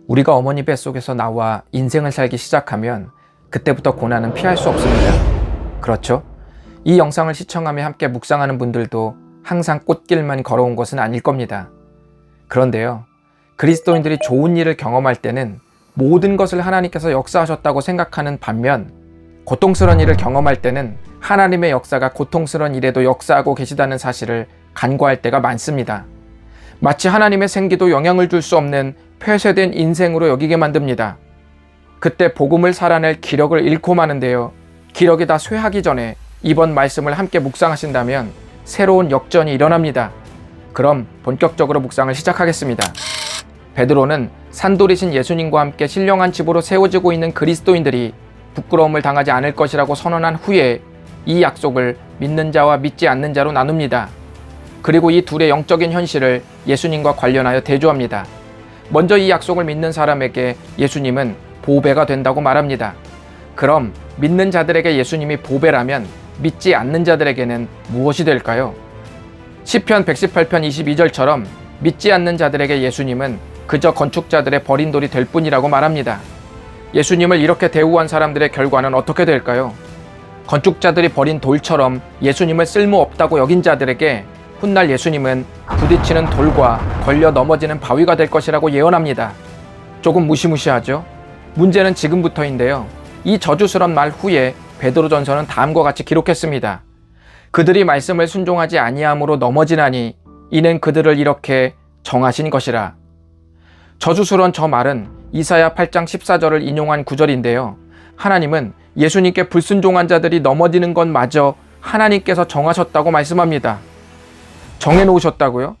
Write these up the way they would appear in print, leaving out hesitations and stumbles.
우리가 어머니 뱃속에서 나와 인생을 살기 시작하면 그때부터 고난은 피할 수 없습니다. 그렇죠? 이 영상을 시청하며 함께 묵상하는 분들도 항상 꽃길만 걸어온 것은 아닐 겁니다. 그런데요, 그리스도인들이 좋은 일을 경험할 때는 모든 것을 하나님께서 역사하셨다고 생각하는 반면, 고통스러운 일을 경험할 때는 하나님의 역사가 고통스러운 일에도 역사하고 계시다는 사실을 간과할 때가 많습니다. 마치 하나님의 생기도 영향을 줄 수 없는 폐쇄된 인생으로 여기게 만듭니다. 그때 복음을 살아낼 기력을 잃고 마는데요, 기력이 다 쇠하기 전에 이번 말씀을 함께 묵상하신다면 새로운 역전이 일어납니다. 그럼 본격적으로 묵상을 시작하겠습니다. 베드로는 산돌이신 예수님과 함께 신령한 집으로 세워지고 있는 그리스도인들이 부끄러움을 당하지 않을 것이라고 선언한 후에 이 약속을 믿는 자와 믿지 않는 자로 나눕니다. 그리고 이 둘의 영적인 현실을 예수님과 관련하여 대조합니다. 먼저 이 약속을 믿는 사람에게 예수님은 보배가 된다고 말합니다. 그럼 믿는 자들에게 예수님이 보배라면 믿지 않는 자들에게는 무엇이 될까요? 시편 118편 22절처럼 믿지 않는 자들에게 예수님은 그저 건축자들의 버린 돌이 될 뿐이라고 말합니다. 예수님을 이렇게 대우한 사람들의 결과는 어떻게 될까요? 건축자들이 버린 돌처럼 예수님을 쓸모없다고 여긴 자들에게 훗날 예수님은 부딪히는 돌과 걸려 넘어지는 바위가 될 것이라고 예언합니다. 조금 무시무시하죠? 문제는 지금부터인데요. 이 저주스러운 말 후에 베드로전서는 다음과 같이 기록했습니다. 그들이 말씀을 순종하지 아니함으로 넘어지나니 이는 그들을 이렇게 정하신 것이라. 저주스러운 저 말은 이사야 8장 14절을 인용한 구절인데요. 하나님은 예수님께 불순종한 자들이 넘어지는 것마저 하나님께서 정하셨다고 말씀합니다. 정해놓으셨다고요?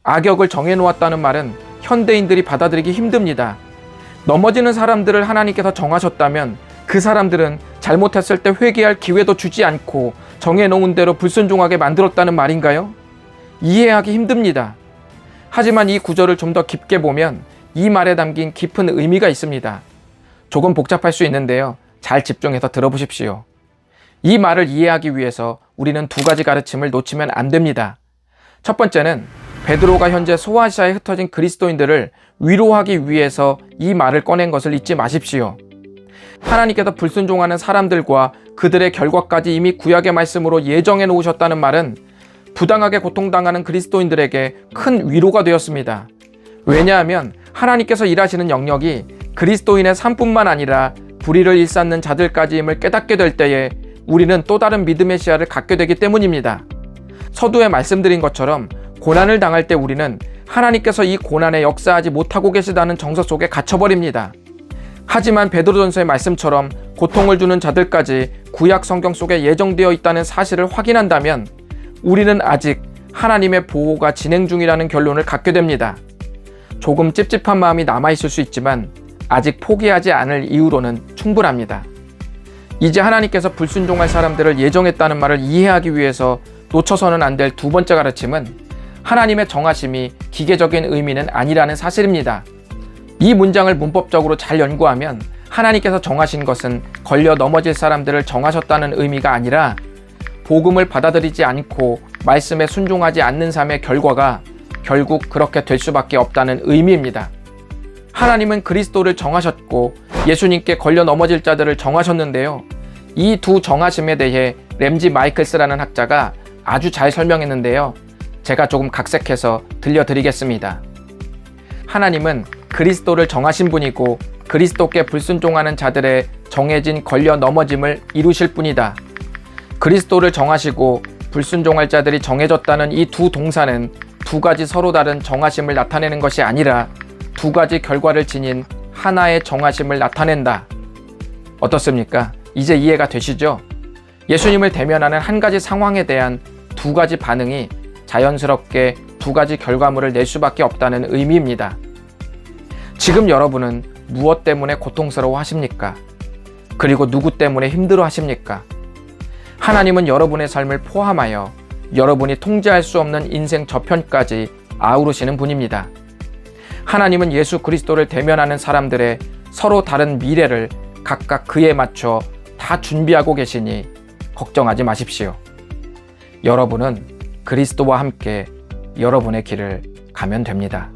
악역을 정해놓았다는 말은 현대인들이 받아들이기 힘듭니다. 넘어지는 사람들을 하나님께서 정하셨다면 그 사람들은 잘못했을 때 회개할 기회도 주지 않고 정해놓은 대로 불순종하게 만들었다는 말인가요? 이해하기 힘듭니다. 하지만 이 구절을 좀 더 깊게 보면 이 말에 담긴 깊은 의미가 있습니다. 조금 복잡할 수 있는데요, 잘 집중해서 들어보십시오. 이 말을 이해하기 위해서 우리는 두 가지 가르침을 놓치면 안 됩니다. 첫 번째는 베드로가 현재 소아시아에 흩어진 그리스도인들을 위로하기 위해서 이 말을 꺼낸 것을 잊지 마십시오. 하나님께서 불순종하는 사람들과 그들의 결과까지 이미 구약의 말씀으로 예정해 놓으셨다는 말은 부당하게 고통당하는 그리스도인들에게 큰 위로가 되었습니다. 왜냐하면 하나님께서 일하시는 영역이 그리스도인의 삶뿐만 아니라 불의를 일삼는 자들까지임을 깨닫게 될 때에 우리는 또 다른 믿음의 시야를 갖게 되기 때문입니다. 서두에 말씀드린 것처럼 고난을 당할 때 우리는 하나님께서 이 고난에 역사하지 못하고 계시다는 정서 속에 갇혀버립니다. 하지만 베드로전서의 말씀처럼 고통을 주는 자들까지 구약 성경 속에 예정되어 있다는 사실을 확인한다면 우리는 아직 하나님의 보호가 진행 중이라는 결론을 갖게 됩니다. 조금 찝찝한 마음이 남아있을 수 있지만 아직 포기하지 않을 이유로는 충분합니다. 이제 하나님께서 불순종할 사람들을 예정했다는 말을 이해하기 위해서 놓쳐서는 안 될 두 번째 가르침은 하나님의 정하심이 기계적인 의미는 아니라는 사실입니다. 이 문장을 문법적으로 잘 연구하면 하나님께서 정하신 것은 걸려 넘어질 사람들을 정하셨다는 의미가 아니라 복음을 받아들이지 않고 말씀에 순종하지 않는 삶의 결과가 결국 그렇게 될 수밖에 없다는 의미입니다. 하나님은 그리스도를 정하셨고 예수님께 걸려 넘어질 자들을 정하셨는데요. 이 두 정하심에 대해 램지 마이클스라는 학자가 아주 잘 설명했는데요. 제가 조금 각색해서 들려드리겠습니다. 하나님은 그리스도를 정하신 분이고 그리스도께 불순종하는 자들의 정해진 걸려 넘어짐을 이루실 뿐이다. 그리스도를 정하시고 불순종할 자들이 정해졌다는 이 두 동사는 두 가지 서로 다른 정하심을 나타내는 것이 아니라 두 가지 결과를 지닌 하나의 정하심을 나타낸다. 어떻습니까? 이제 이해가 되시죠? 예수님을 대면하는 한 가지 상황에 대한 두 가지 반응이 자연스럽게 두 가지 결과물을 낼 수밖에 없다는 의미입니다. 지금 여러분은 무엇 때문에 고통스러워 하십니까? 그리고 누구 때문에 힘들어 하십니까? 하나님은 여러분의 삶을 포함하여 여러분이 통제할 수 없는 인생 저편까지 아우르시는 분입니다. 하나님은 예수 그리스도를 대면하는 사람들의 서로 다른 미래를 각각 그에 맞춰 다 준비하고 계시니 걱정하지 마십시오. 여러분은 그리스도와 함께 여러분의 길을 가면 됩니다.